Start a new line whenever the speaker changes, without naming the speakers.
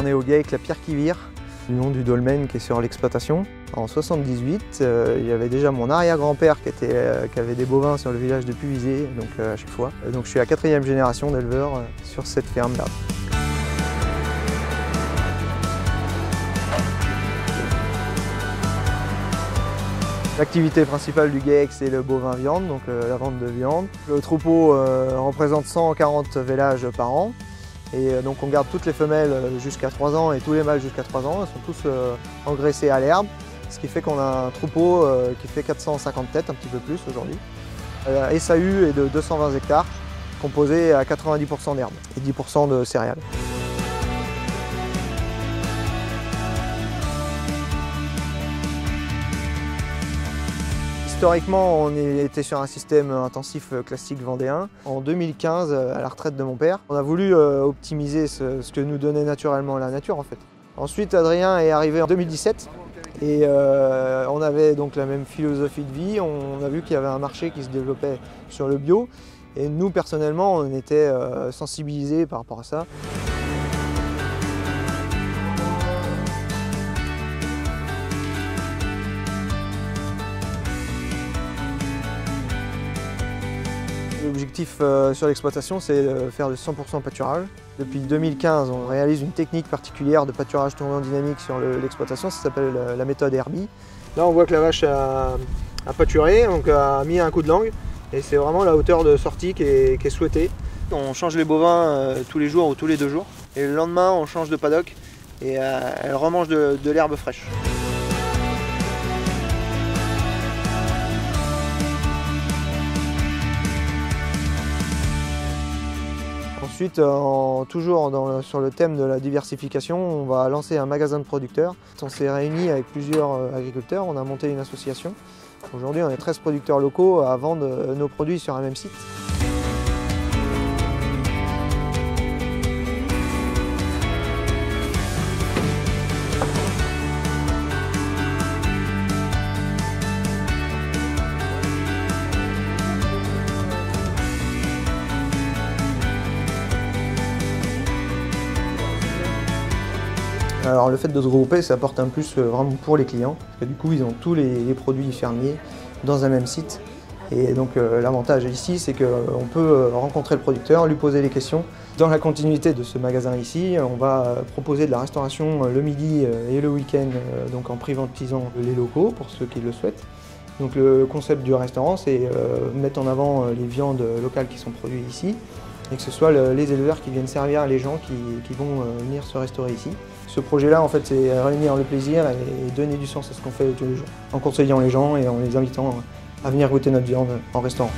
on est au GAEC La Pierre qui Vire, du nom du dolmen qui est sur l'exploitation. En 78, il y avait déjà mon arrière-grand-père qui avait des bovins sur le village de Puvisé, donc à chaque fois. Donc je suis la 4e génération d'éleveurs sur cette ferme-là. L'activité principale du GAEC, c'est le bovin viande, donc la vente de viande. Le troupeau représente 140 vélages par an. Et donc on garde toutes les femelles jusqu'à 3 ans et tous les mâles jusqu'à 3 ans. Ils sont tous engraissés à l'herbe, ce qui fait qu'on a un troupeau qui fait 450 têtes, un petit peu plus aujourd'hui. SAU est de 220 hectares, composé à 90% d'herbe et 10% de céréales. Historiquement, on était sur un système intensif classique vendéen. En 2015, à la retraite de mon père, on a voulu optimiser ce que nous donnait naturellement la nature en fait. Ensuite, Adrien est arrivé en 2017 et on avait donc la même philosophie de vie. On a vu qu'il y avait un marché qui se développait sur le bio et nous, personnellement, on était sensibilisés par rapport à ça. L'objectif sur l'exploitation, c'est de faire de 100% pâturage. Depuis 2015, on réalise une technique particulière de pâturage tournant dynamique sur l'exploitation, ça s'appelle la méthode Herbie. Là, on voit que la vache a pâturé, donc a mis un coup de langue, et c'est vraiment la hauteur de sortie qui est souhaitée. On change les bovins tous les jours ou tous les 2 jours, et le lendemain, on change de paddock, et elle remange de l'herbe fraîche. Ensuite, toujours sur le thème de la diversification, on va lancer un magasin de producteurs. On s'est réunis avec plusieurs agriculteurs, on a monté une association. Aujourd'hui, on est 13 producteurs locaux à vendre nos produits sur un même site. Alors le fait de se regrouper, ça apporte un plus vraiment pour les clients, parce que du coup ils ont tous les produits fermiers dans un même site. Et donc l'avantage ici, c'est qu'on peut rencontrer le producteur, lui poser des questions. Dans la continuité de ce magasin ici, on va proposer de la restauration le midi et le week-end, donc en privatisant les locaux pour ceux qui le souhaitent. Donc le concept du restaurant, c'est mettre en avant les viandes locales qui sont produites ici, et que ce soit les éleveurs qui viennent servir les gens qui vont venir se restaurer ici. Ce projet-là, en fait, c'est réunir le plaisir et donner du sens à ce qu'on fait tous les jours, en conseillant les gens et en les invitant à venir goûter notre viande en restaurant.